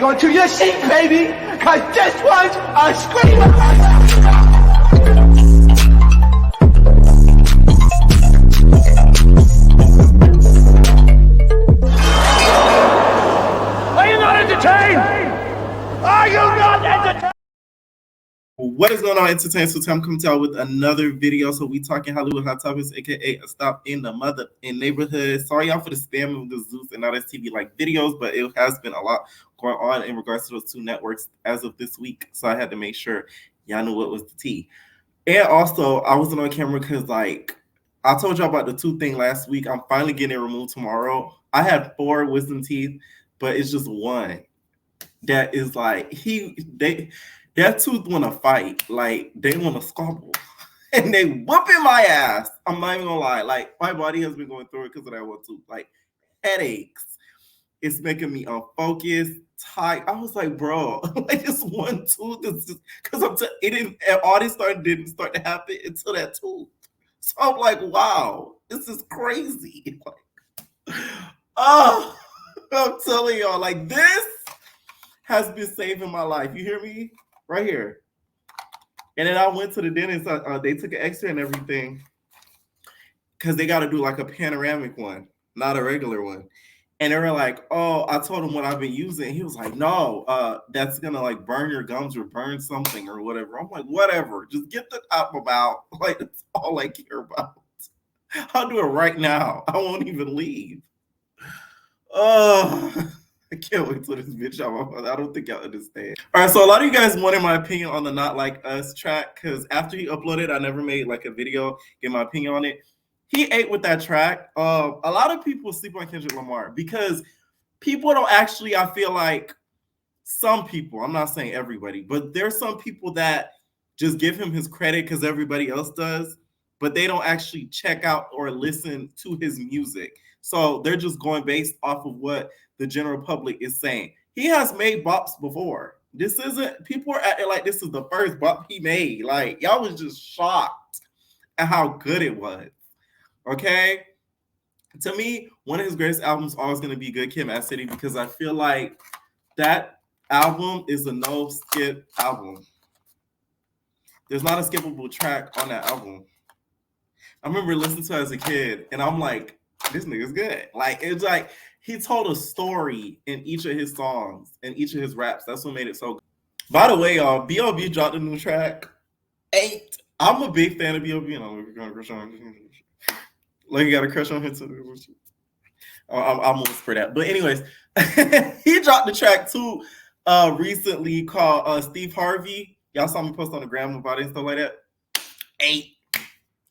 onto your seat, baby, cause this one's a screamer. Are you not entertained? Are you not entertained? What is going on, entertainment? So I'm coming to y'all with another video. So we talking Hollywood hot topics, aka a stop in the neighborhood. Sorry y'all for the spam of the Zeus and not TV like videos, but it has been a lot going on in regards to those two networks as of this week. So I had to make sure y'all knew what was the tea. And also I wasn't on camera because like I told y'all about the tooth thing last week. I'm finally getting it removed tomorrow. I had 4 wisdom teeth, but it's just one that is like that tooth want to fight, like they want to squabble, and they whooping my ass. I'm not even gonna lie, like my body has been going through it because of that one tooth, like headaches. It's making me unfocused, tight. I was like, bro, like this one tooth is just because all this didn't start to happen until that tooth. So I'm like, wow, this is crazy. Like, oh, I'm telling y'all, like this has been saving my life. You hear me? Right here. And then I went to the dentist. They took an x-ray and everything because they got to do like a panoramic one, not a regular one. And they were like, oh, I told him what I've been using. He was like, no, that's going to like burn your gums or burn something or whatever. I'm like, whatever. Just get the top out. Like, that's all I care about. I'll do it right now. I won't even leave. Oh. I can't wait till this bitch out. I don't think y'all understand. All right, so a lot of you guys wanted my opinion on the Not Like Us track because after he uploaded, I never made like a video, get my opinion on it. He ate with that track. A lot of people sleep on Kendrick Lamar because people don't actually, I feel like some people, I'm not saying everybody, but there's some people that just give him his credit because everybody else does, but they don't actually check out or listen to his music. So they're just going based off of what the general public is saying. He has made bops before. This isn't, people are acting like this is the first bop he made. Like, y'all was just shocked at how good it was. Okay? To me, one of his greatest albums is always going to be Good Kid, Mad City, because I feel like that album is a no-skip album. There's not a skippable track on that album. I remember listening to it as a kid, and I'm like, this nigga's good. Like, it's like, he told a story in each of his songs, in each of his raps. That's what made it so good. By the way, y'all, B.O.B. dropped a new track. 8. I'm a big fan of B.O.B. and I'm gonna crush on him. Like, you got a crush on him too. I'm almost for that. But anyways, he dropped the track too recently called Steve Harvey. Y'all saw me post on the gram about it and stuff like that. 8.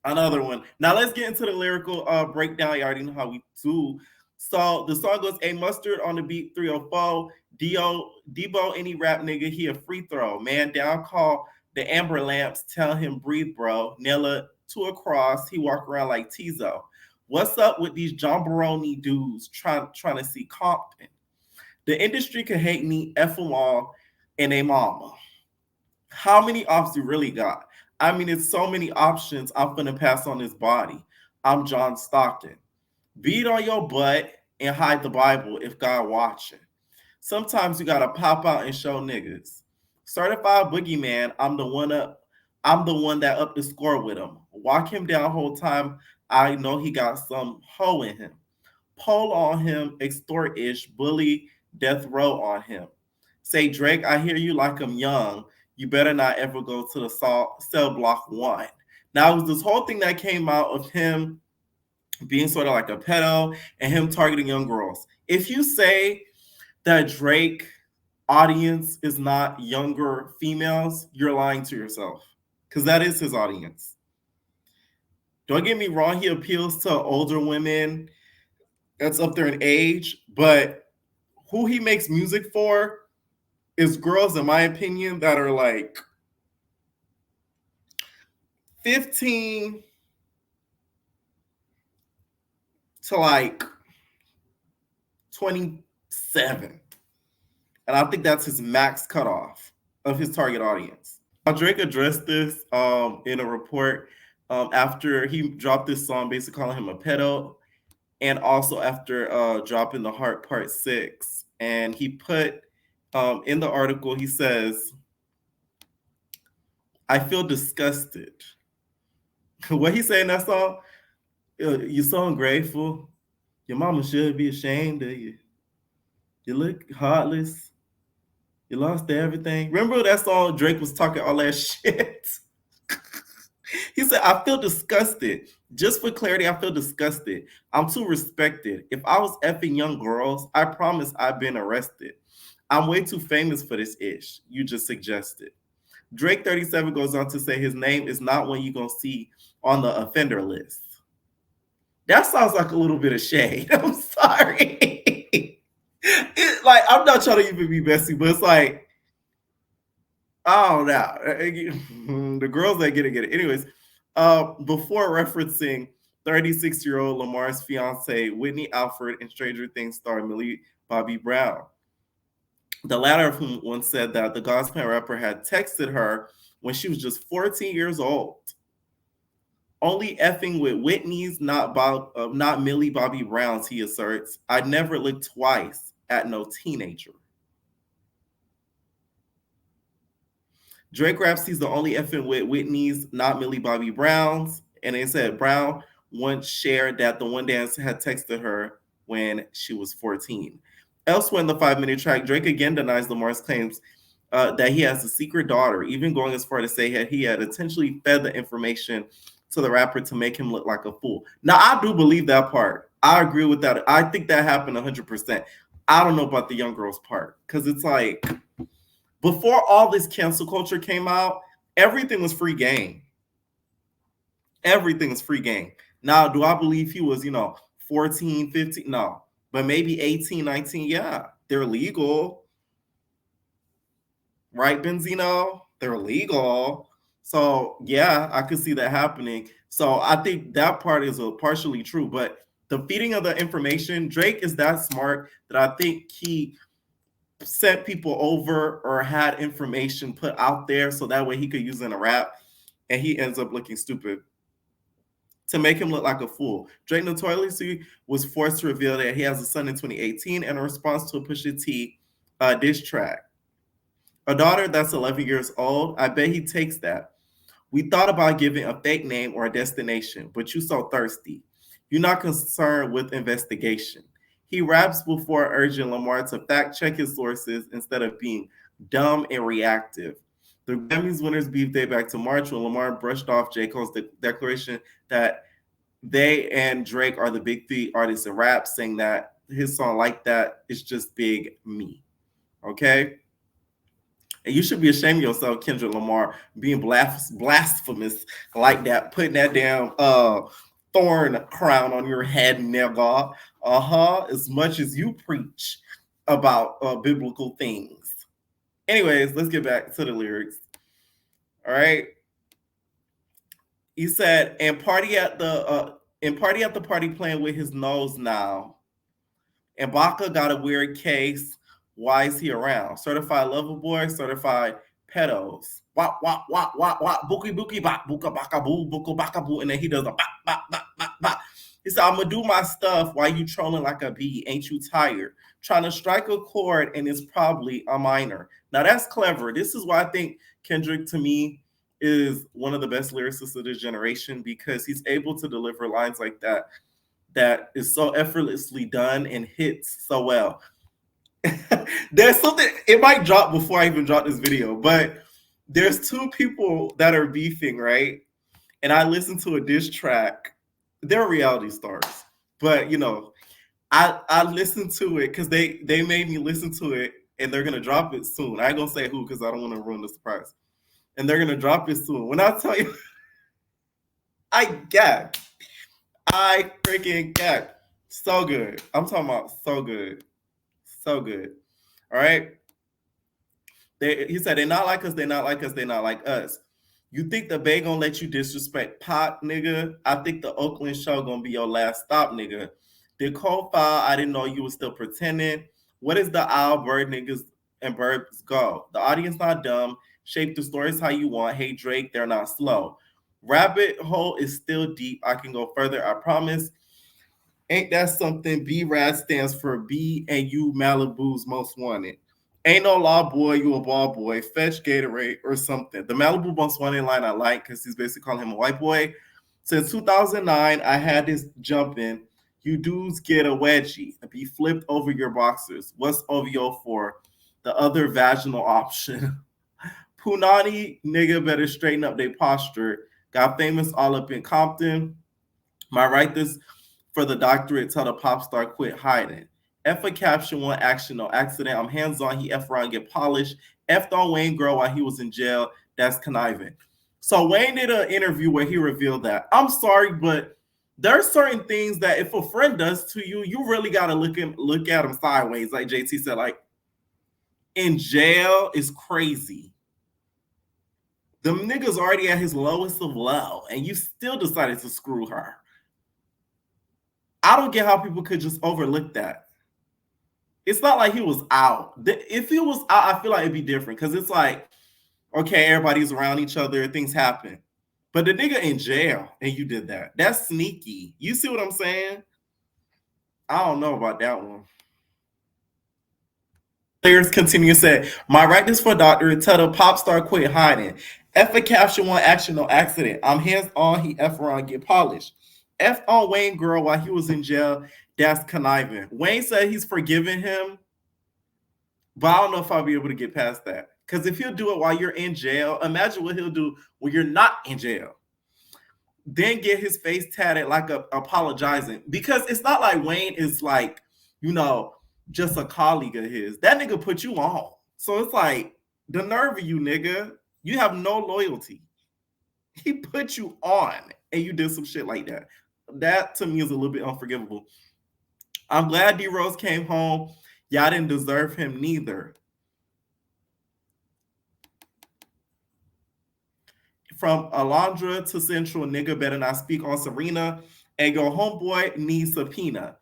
Another one. Now let's get into the lyrical breakdown. You already know how we do. So the song goes, A Mustard on the beat 304. Debo, any rap nigga, he a free throw. Man down, call the Amber Lamps, tell him breathe, bro. Nella to a cross, he walk around like Tizo. What's up with these Jombaroni dudes trying to see Compton? The industry can hate me, F them all, and they mama. How many ops you really got? I mean, it's so many options I'm finna pass on this body. I'm John Stockton. Beat on your butt and hide the Bible if God watching. Sometimes you gotta pop out and show niggas. Certified boogeyman, I'm the one that up the score with him. Walk him down whole time. I know he got some hoe in him. Pull on him, extort-ish, bully, death row on him. Say, Drake, I hear you like I'm young. You better not ever go to the cell block 1. Now, it was this whole thing that came out of him being sort of like a pedo and him targeting young girls. If you say that Drake audience is not younger females, you're lying to yourself because that is his audience. Don't get me wrong, he appeals to older women that's up there in age, but who he makes music for is girls, in my opinion, that are like 15 to like 27. And I think that's his max cutoff of his target audience. Drake addressed this in a report after he dropped this song basically calling him a pedo, and also after dropping The Heart Part 6. And he put In the article, he says, I feel disgusted. What he say in that song? You're so ungrateful. Your mama should be ashamed of you. You look heartless. You lost everything. Remember that song Drake was talking all that shit? He said, I feel disgusted. Just for clarity, I feel disgusted. I'm too respected. If I was effing young girls, I promise I've been arrested. I'm way too famous for this ish you just suggested. Drake 37 goes on to say his name is not one you're going to see on the offender list. That sounds like a little bit of shade. I'm sorry. Like, I'm not trying to even be messy, but it's like, oh, no. The girls that get it, get it. Anyways, before referencing 36-year-old Lamar's fiance, Whitney Alford, and Stranger Things star Millie Bobby Brown. The latter of whom once said that the gospel rapper had texted her when she was just 14 years old. Only effing with Whitney's, not Millie Bobby Brown's, he asserts. I'd never looked twice at no teenager. Drake raps he's the only effing with Whitney's, not Millie Bobby Brown's. And they said Brown once shared that the one dance had texted her when she was 14. Elsewhere in the 5-minute track, Drake again denies Lamar's claims that he has a secret daughter, even going as far to say that he had intentionally fed the information to the rapper to make him look like a fool. Now, I do believe that part. I agree with that. I think that happened 100%. I don't know about the young girl's part, because it's like, before all this cancel culture came out, everything was free game. Everything was free game. Now, do I believe he was, 14, 15? No. But maybe 18, 19, yeah. They're legal. Right, Benzino? They're legal. So, yeah, I could see that happening. So, I think that part is partially true. But the feeding of the information, Drake is that smart that I think he sent people over or had information put out there so that way he could use it in a rap, and he ends up looking stupid to make him look like a fool. Drake notoriously was forced to reveal that he has a son in 2018 in a response to a Pusha T diss track. A daughter that's 11 years old, I bet he takes that. We thought about giving a fake name or a destination, but you so thirsty. You're not concerned with investigation. He raps before urging Lamar to fact check his sources instead of being dumb and reactive. The Grammys winners beef date back to March when Lamar brushed off J. Cole's declaration that they and Drake are the big three artists in rap, saying that his song Like That is just big me. Okay? And you should be ashamed of yourself, Kendrick Lamar, being blasphemous like that, putting that damn thorn crown on your head, nigga. As much as you preach about biblical things. Anyways, let's get back to the lyrics. All right. He said, and party at the party playing with his nose now. And Baca got a weird case. Why is he around? Certified lover boy, certified pedos. Wop, wop, wop, wop, wop, bookie, bookie, bop, booka, baka, boo, booka, baka, boo. And then he does a bop, bop, bop, bop, bop. He said, I'm going to do my stuff while you trolling like a bee. Ain't you tired? Trying to strike a chord, and it's probably a minor. Now, that's clever. This is why I think Kendrick, to me, is one of the best lyricists of this generation, because he's able to deliver lines like that is so effortlessly done and hits so well. There's something, it might drop before I even drop this video, but there's two people that are beefing, right? And I listened to a diss track. They're reality stars, but I listened to it because they made me listen to it, and they're gonna drop it soon. I ain't gonna say who because I don't want to ruin the surprise. And they're gonna drop it soon. When I tell you, I freaking gagged. So good. I'm talking about so good. So good. All right. He said, they're not like us, they're not like us, they're not like us. You think the Bay gonna let you disrespect Pop, nigga? I think the Oakland show gonna be your last stop, nigga. Did Cole file? I didn't know you was still pretending. What is the owl bird niggas and birds go? The audience not dumb. Shape the stories how you want. Hey, Drake, they're not slow. Rabbit hole is still deep. I can go further, I promise. Ain't that something? B-Rad stands for B and U Malibu's most wanted. Ain't no law boy, you a ball boy. Fetch Gatorade or something. The Malibu Bunks one in line I like because he's basically calling him a white boy. Since 2009, I had this jumping. You dudes get a wedgie and be flipped over your boxers. What's OVO for? The other vaginal option. Punani nigga better straighten up their posture. Got famous all up in Compton. My write this for the doctorate, tell the pop star quit hiding. F a caption, one action, no accident. I'm hands on, he F around, get polished. F'd on Wayne Girl while he was in jail. That's conniving. So Wayne did an interview where he revealed that. I'm sorry, but there are certain things that if a friend does to you, you really gotta look at him sideways. Like JT said, like in jail is crazy. Them niggas already at his lowest of low, and you still decided to screw her. I don't get how people could just overlook that. It's not like he was out. If he was out, I feel like it'd be different because it's like, okay, everybody's around each other, things happen. But the nigga in jail and you did that. That's sneaky. You see what I'm saying? I don't know about that one. Players continue to say, my right is for doctor, tell the pop star quit hiding. F a caption, one action, no accident. I'm hands on, he F around, get polished. F on Wayne Girl while he was in jail. That's conniving. Wayne said he's forgiven him, but I don't know if I'll be able to get past that. Because if he'll do it while you're in jail, imagine what he'll do when you're not in jail. Then get his face tatted like apologizing. Because it's not like Wayne is like, just a colleague of his. That nigga put you on. So it's like, the nerve of you, nigga. You have no loyalty. He put you on and you did some shit like that. That to me is a little bit unforgivable. I'm glad D Rose came home. Y'all didn't deserve him neither. From Alondra to Central, nigga better not speak on Serena. And your homeboy needs subpoena.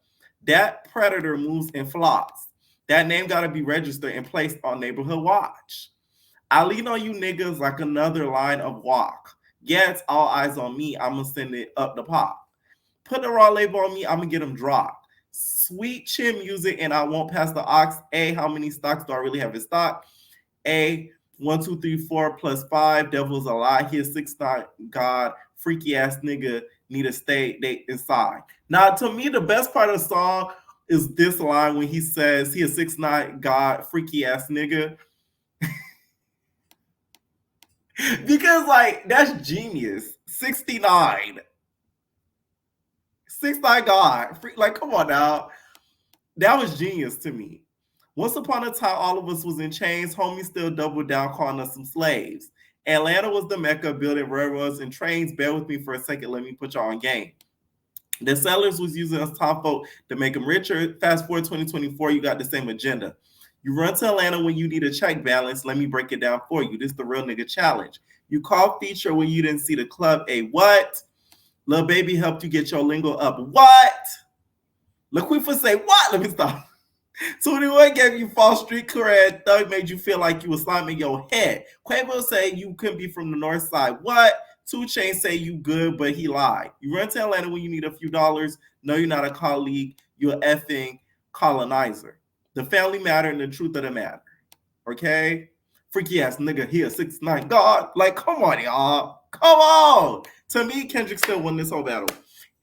That predator moves in flocks. That name gotta be registered and placed on Neighborhood Watch. I lean on you niggas like another line of walk. Yeah, it's all eyes on me. I'ma send it up the pop. Put the raw label on me. I'ma get them dropped. Sweet chin music and I won't pass the ox. A, how many stocks do I really have in stock? A, 1, 2, 3, 4 plus 5. Devil's a lie. He is 6'9" God. Freaky ass nigga need to stay inside. Now, to me, the best part of the song is this line when he says he is 6'9" God. Freaky ass nigga. Because, like, that's genius. 69. 6'9" God. Like, come on now. That was genius to me. Once upon a time, all of us was in chains. Homies still doubled down, calling us some slaves. Atlanta was the mecca, building railroads and trains. Bear with me for a second. Let me put y'all on game. The sellers was using us top folk to make them richer. Fast forward 2024, you got the same agenda. You run to Atlanta when you need a check balance. Let me break it down for you. This is the real nigga challenge. You call feature when you didn't see the club. A what? Lil Baby helped you get your lingo up. What? LaQuifa say what? Let me stop. 21 gave you false street cred. Thug made you feel like you was slamming your head. Quavo say you couldn't be from the north side. What? 2 Chainz say you good, but he lied. You run to Atlanta when you need a few dollars. No, you're not a colleague. You're an effing colonizer. The family matter and the truth of the matter. Okay? Freaky ass nigga here, 6'9" God. Like, come on, y'all. Come on. To me, Kendrick still won this whole battle.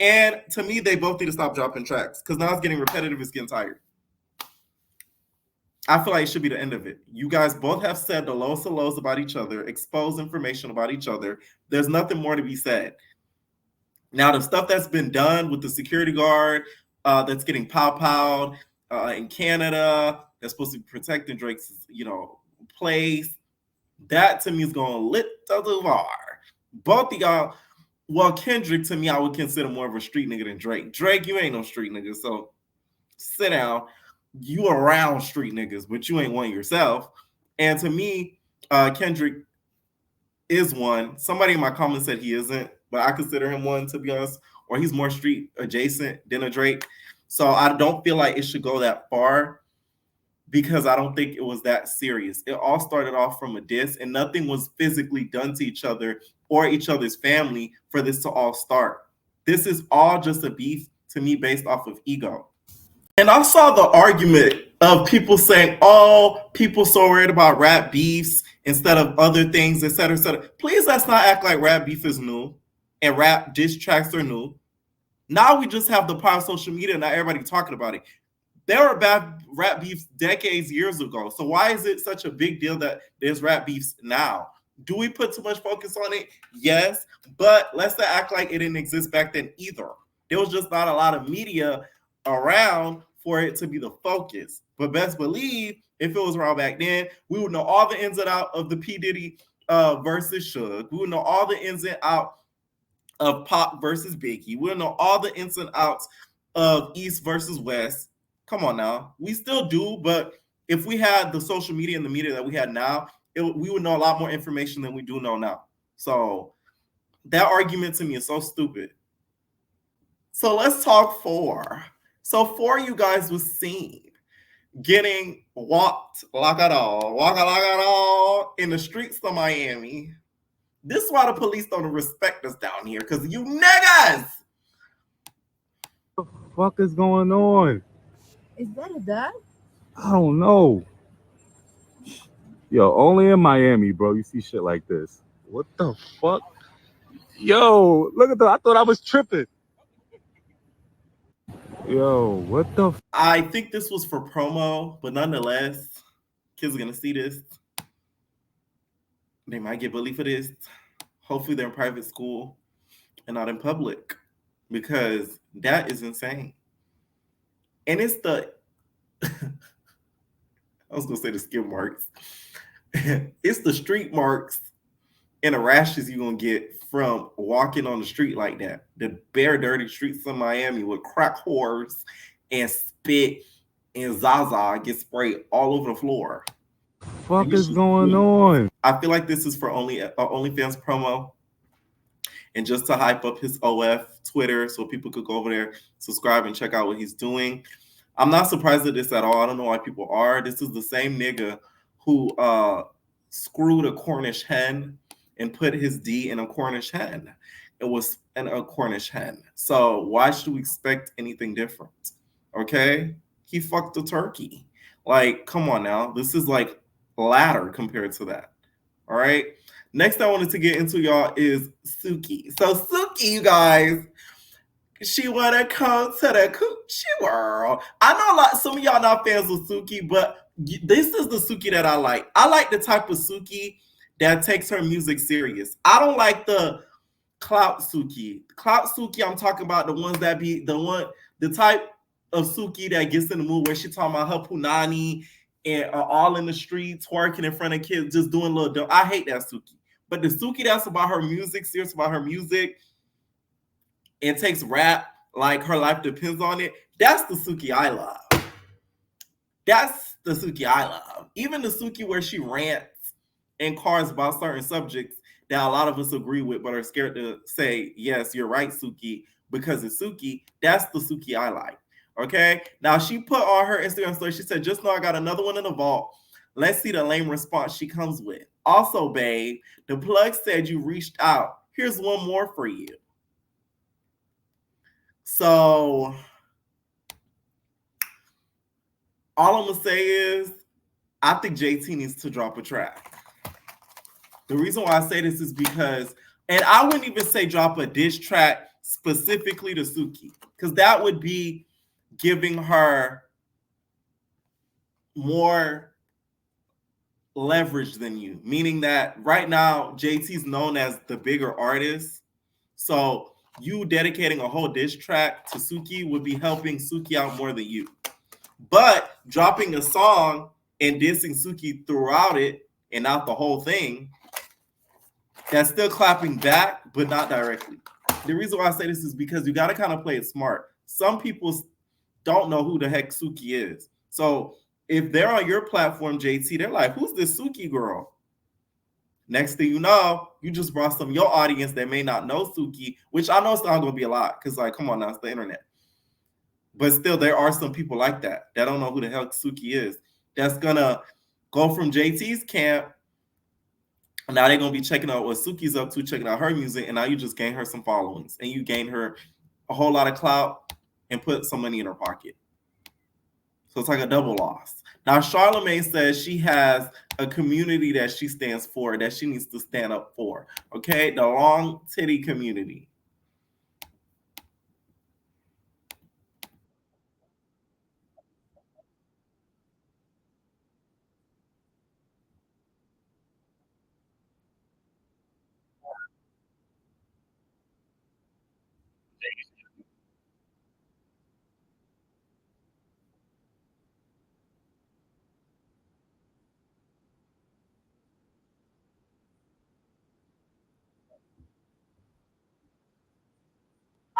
And to me, they both need to stop dropping tracks. Because now it's getting repetitive. It's getting tired. I feel like it should be the end of it. You guys both have said the lowest of lows about each other, exposed information about each other. There's nothing more to be said. Now, the stuff that's been done with the security guard that's getting pow-powed in Canada, that's supposed to be protecting Drake's, place, that to me is going to lit the bar. Both of y'all, well, Kendrick to me, I would consider more of a street nigga than Drake. Drake, you ain't no street nigga, so sit down. You around street niggas, but you ain't one yourself. And to me, Kendrick is one. Somebody in my comments said he isn't, but I consider him one, to be honest, or he's more street adjacent than a Drake. So I don't feel like it should go that far because I don't think it was that serious. It all started off from a diss and nothing was physically done to each other or each other's family for this to all start. This is all just a beef to me based off of ego. And I saw the argument of people saying, oh, people so worried about rap beefs instead of other things, et cetera, et cetera. Please let's not act like rap beef is new and rap diss tracks are new. Now we just have the power of social media and now everybody talking about it. There were bad rap beefs decades, years ago. So why is it such a big deal that there's rap beefs now? Do we put too much focus on it? Yes, but let's not act like it didn't exist back then either. There was just not a lot of media around for it to be the focus. But best believe, if it was around back then, we would know all the ins and outs of the P. Diddy versus Suge. We would know all the ins and outs of Pop versus Biggie. We would know all the ins and outs of East versus West. Come on now. We still do, but if we had the social media and the media that we had now, we would know a lot more information than we do know now. So that argument to me is so stupid. So let's talk 4. So 4, you guys was seen getting walked like a dog in the streets of Miami. This is why the police don't respect us down here, because you niggas. What the fuck is going on? Is that a duck? I don't know. Yo, only in Miami, bro, you see shit like this. What the fuck? Yo, look at that. I thought I was tripping. Yo, what the I think this was for promo, but nonetheless, kids are gonna see this. They might get bullied for this. Hopefully they're in private school and not in public, because that is insane. And it's the I was gonna say the skid marks. It's the street marks and the rashes you're gonna get from walking on the street like that. The bare dirty streets of Miami with crack whores and spit and Zaza get sprayed all over the floor. fuck is going on? I feel like this is for OnlyFans promo and just to hype up his OF Twitter so people could go over there, subscribe, and check out what he's doing. I'm not surprised at this at all. I don't know why people are. This is the same nigga who screwed a Cornish hen and put his D in a Cornish hen. It was a Cornish hen. So why should we expect anything different? Okay? He fucked a turkey. Like, come on now. This is like ladder compared to that. All right? Next I wanted to get into, y'all, is Suki. So Suki, you guys, she wanna come to the coochie world. I know some of y'all not fans of Suki, but this is the Suki that I like. I like the type of Suki that takes her music serious. I don't like the clout Suki. Clout Suki, I'm talking about the ones that be the type of Suki that gets in the mood where she talking about her punani and are all in the street twerking in front of kids, just doing little dumb. I hate that Suki. But the Suki that's about her music, serious about her music, and takes rap like her life depends on it, that's the Suki I love. That's the Suki I love. Even the Suki where she rants in cars about certain subjects that a lot of us agree with but are scared to say, yes, you're right, Suki, because it's Suki, that's the Suki I like. Okay? Now, she put on her Instagram story, she said, just know I got another one in the vault. Let's see the lame response she comes with. Also, babe, the plug said you reached out. Here's one more for you. So, all I'm going to say is, I think JT needs to drop a track. The reason why I say this is because, and I wouldn't even say drop a diss track specifically to Suki, because that would be giving her more leverage than you, meaning that right now JT's known as the bigger artist, so you dedicating a whole diss track to Suki would be helping Suki out more than you. But dropping a song and dissing Suki throughout it and not the whole thing, that's still clapping back, but not directly. The reason why I say this is because you got to kind of play it smart. Some people don't know who the heck Suki is. So if they're on your platform, JT, they're like, who's this Suki girl? Next thing you know, you just brought some of your audience that may not know Suki, which I know it's not going to be a lot because, like, come on now, it's the internet. But still, there are some people like that don't know who the hell Suki is. That's going to go from JT's camp. Now they're going to be checking out what Suki's up to, checking out her music, and now you just gain her some followings. And you gain her a whole lot of clout and put some money in her pocket. So it's like a double loss. Now, Charlamagne says she has a community that she stands for, that she needs to stand up for. Okay, the long titty community.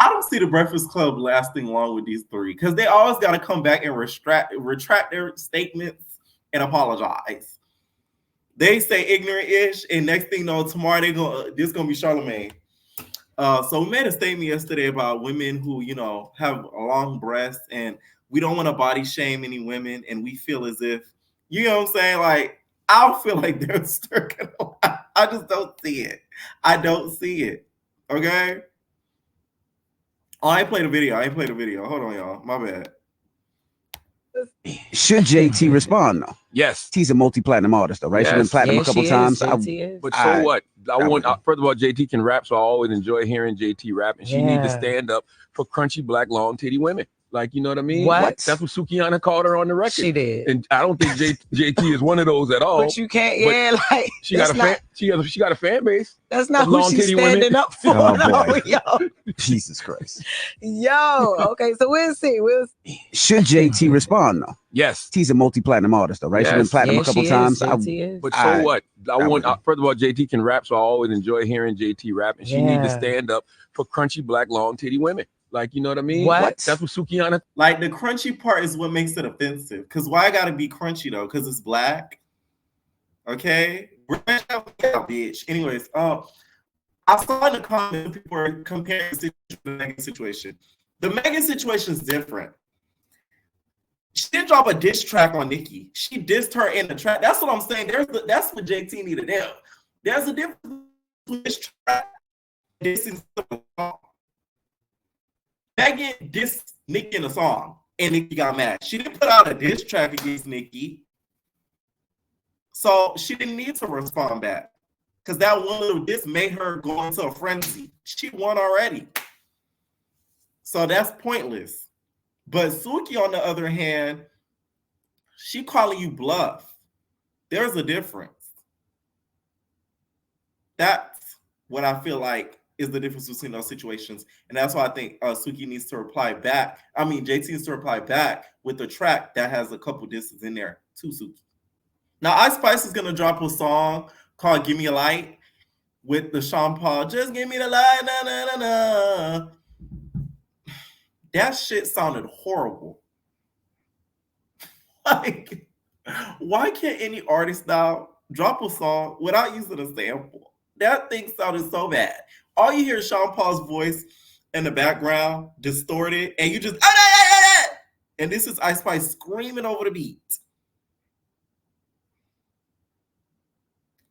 I don't see the Breakfast Club lasting long with these three because they always got to come back and retract their statements and apologize. They say ignorant-ish, and next thing you know, tomorrow this gonna be Charlamagne. So we made a statement yesterday about women who, have long breasts, and we don't want to body shame any women, and we feel as if, you know what I'm saying? Like, I don't feel like they're stirring. I just don't see it. I don't see it. Okay? Oh, I ain't played a video. Hold on, y'all. My bad. Should JT respond though? Yes. He's a multi-platinum artist though, right? Yes. She's been platinum a couple times. But so what? First of all, JT can rap, so I always enjoy hearing JT rap, and she needs to stand up for crunchy black long titty women. Like, you know what I mean? What? That's what Sukiana called her on the record. She did. And I don't think JT is one of those at all. But you can't, like she got a fan base. That's not who she's standing up for. Oh, boy. Yo. Jesus Christ. Yo, okay, so we'll see. Should JT respond though? Yes. He's a multi-platinum artist though, right? Yes. She's been platinum a couple times. But so what? First of all, JT can rap, so I always enjoy hearing JT rap, and she needs to stand up for crunchy black long titty women. Like, you know what I mean? What? That's what Sukiana. Like, the crunchy part is what makes it offensive. Because why I gotta be crunchy though? Because it's black. Okay? Bitch. Anyways, I saw in the comments people were comparing the Megan situation. The Megan situation is different. She didn't drop a diss track on Nicki. She dissed her in the track. That's what I'm saying. That's what JT needed to do. There's a difference between this track and dissing the song. Megan dissed Nicki in a song, and Nicki got mad. She didn't put out a diss track against Nicki, so she didn't need to respond back. Because that one little diss made her go into a frenzy. She won already. So that's pointless. But Suki, on the other hand, she calling you bluff. There's a difference. That's what I feel like is the difference between those situations. And that's why I think Suki needs to reply back. I mean, JT needs to reply back with a track that has a couple disses in there to Suki. Now, Ice Spice is going to drop a song called Give Me a Light with the Sean Paul, just give me the light, na, na, na, na. That shit sounded horrible. Like, why can't any artist now drop a song without using a sample? That thing sounded so bad. All you hear is Sean Paul's voice in the background, distorted, and you just, and this is Ice Spice screaming over the beat.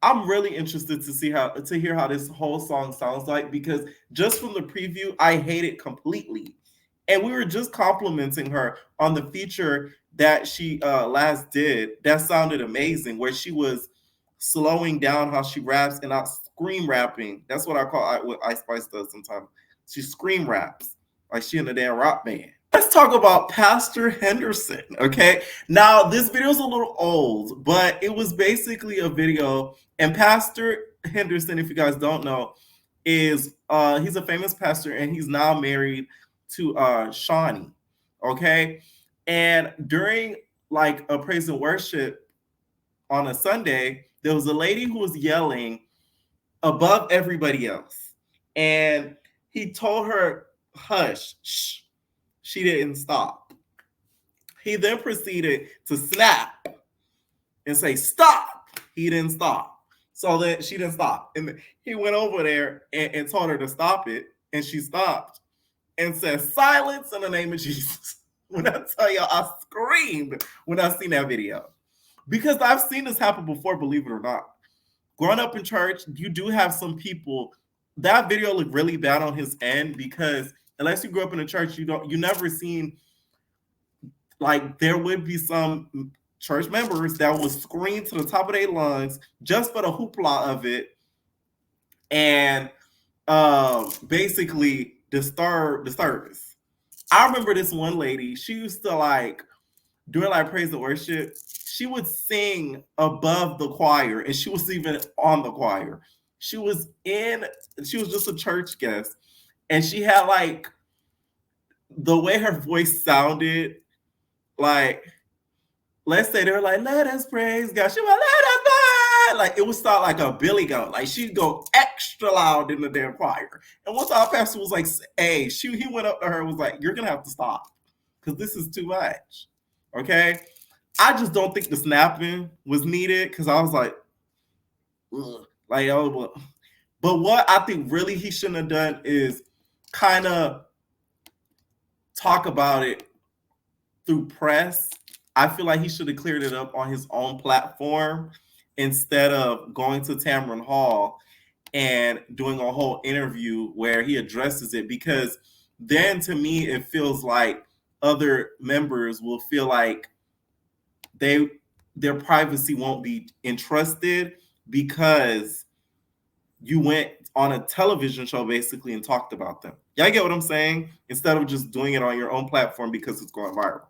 I'm really interested to hear how this whole song sounds like, because just from the preview, I hate it completely. And we were just complimenting her on the feature that she last did. That sounded amazing, where she was slowing down how she raps and not scream rapping. That's what I call what Ice Spice does sometimes. She scream raps like she in a damn rock band. Let's talk about Pastor Henderson, okay? Now, this video is a little old, but it was basically a video. And Pastor Henderson, if you guys don't know, is he's a famous pastor, and he's now married to Shaunie, okay? And during like a praise and worship on a Sunday, there was a lady who was yelling above everybody else. And he told her, hush, shh. She didn't stop. He then proceeded to snap and say, stop. He didn't stop. So then she didn't stop. And he went over there and told her to stop it. And she stopped and said, silence in the name of Jesus. When I tell y'all, I screamed when I seen that video. Because I've seen this happen before, believe it or not. Growing up in church, you do have some people, that video looked really bad on his end, because unless you grew up in a church, you never seen like there would be some church members that would scream to the top of their lungs just for the hoopla of it, and basically disturb the service. I remember this one lady, she used to like during like praise and worship, she would sing above the choir, and she was even on the choir. She was just a church guest, and she had like the way her voice sounded, like let's say they're like, let us praise God. She was like, let us praise. Like it would start like a Billy Goat. Like she'd go extra loud in the damn choir. And once our pastor was like, hey, he went up to her and was like, you're gonna have to stop because this is too much. Okay. I just don't think the snapping was needed because I was like, ugh. Like, oh, but what I think really he shouldn't have done is kind of talk about it through press. I feel like he should have cleared it up on his own platform instead of going to Tamron Hall and doing a whole interview where he addresses it, because then to me it feels like other members will feel like their privacy won't be entrusted because you went on a television show basically and talked about them. Y'all get what I'm saying? Instead of just doing it on your own platform because it's going viral.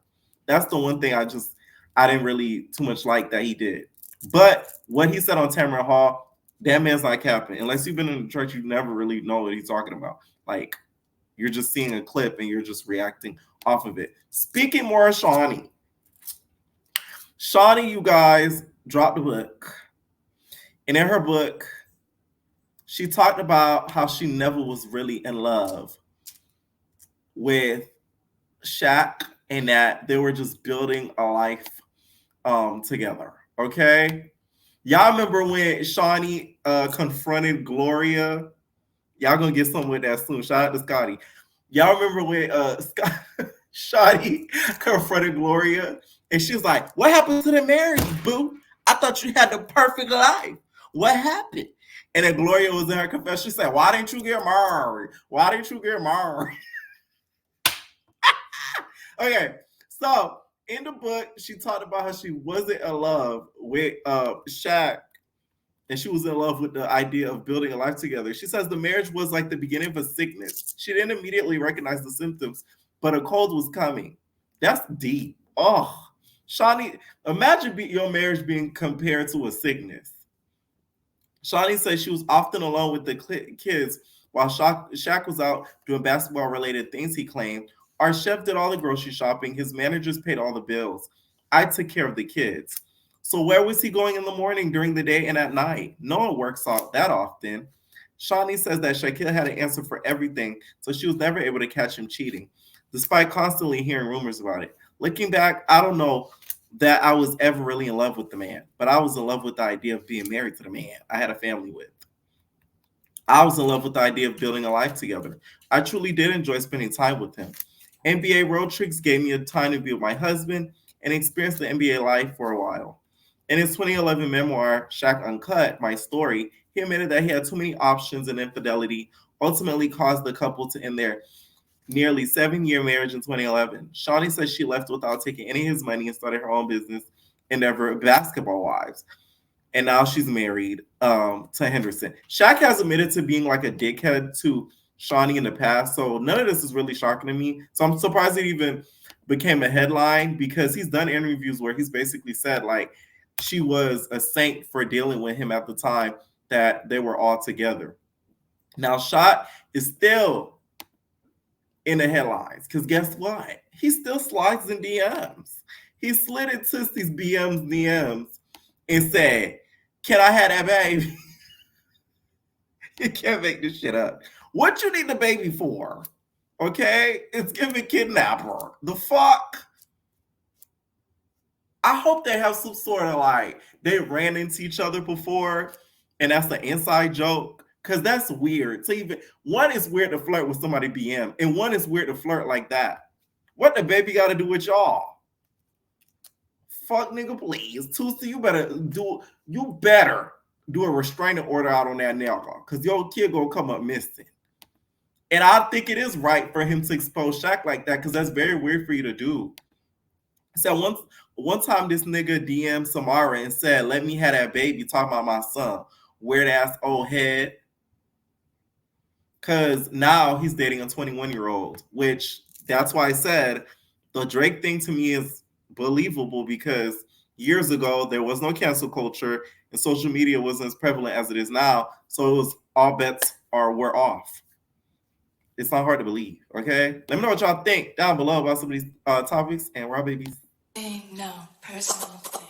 That's the one thing I didn't really too much like that he did. But what he said on Tamron Hall, that man's not capping. Unless you've been in the church, you never really know what he's talking about. Like, you're just seeing a clip and you're just reacting off of it. Speaking more of Shaunie. Shaunie, you guys, dropped a book. And in her book, she talked about how she never was really in love with Shaq and that they were just building a life together. Okay? Y'all remember when Shaunie confronted Gloria? Y'all gonna get something with that soon. Shout out to Scotty. Y'all remember when Shaunie confronted Gloria and she was like, what happened to the marriage, boo? I thought you had the perfect life. What happened? And then Gloria was in her confession. She said, why didn't you get married? Why didn't you get married? Okay, so in the book, she talked about how she wasn't in love with Shaq, and she was in love with the idea of building a life together. She says the marriage was like the beginning of a sickness. She didn't immediately recognize the symptoms, but a cold was coming. That's deep. Oh, Shaunie, imagine your marriage being compared to a sickness. Shaunie says she was often alone with the kids while Shaq was out doing basketball-related things, he claimed. Our chef did all the grocery shopping. His managers paid all the bills. I took care of the kids. So where was he going in the morning, during the day, and at night? No one works out that often. Shaunie says that Shaquille had an answer for everything, so she was never able to catch him cheating, despite constantly hearing rumors about it. Looking back, I don't know that I was ever really in love with the man, but I was in love with the idea of being married to the man I had a family with. I was in love with the idea of building a life together. I truly did enjoy spending time with him. NBA road trips gave me a time to be with my husband and experience the NBA life for a while. In his 2011 memoir, Shaq Uncut, My Story, he admitted that he had too many options and infidelity ultimately caused the couple to end their nearly 7-year marriage in 2011. Shaunie says she left without taking any of his money and started her own business endeavor, Basketball Wives. And now she's married to Henderson. Shaq has admitted to being like a dickhead to Shaunie in the past, so none of this is really shocking to me. So I'm surprised it even became a headline, because he's done interviews where he's basically said like she was a saint for dealing with him at the time that they were all together. Now Shaq is still in the headlines because guess what? He still slides in DMs. He slid into these DMs and said, "Can I have that baby?" You can't make this shit up. What you need the baby for? Okay? It's giving kidnapper. The fuck? I hope they have some sort of like, they ran into each other before and that's an inside joke. Because that's weird. So even one is weird to flirt with somebody BM, and one is weird to flirt like that. What the baby got to do with y'all? Fuck nigga, please. Tusi, you better do a restraining order out on that nigga, because your kid gonna come up missing. And I think it is right for him to expose Shaq like that, because that's very weird for you to do. So one time this nigga DM'd Samara and said, "Let me have that baby," talking about my son. Weird ass old head. Cause now he's dating a 21-year-old, which that's why I said the Drake thing to me is believable because years ago there was no cancel culture and social media wasn't as prevalent as it is now. So it was all bets were off. It's not hard to believe. Okay, let me know what y'all think down below about some of these topics and raw babies. No personal thing.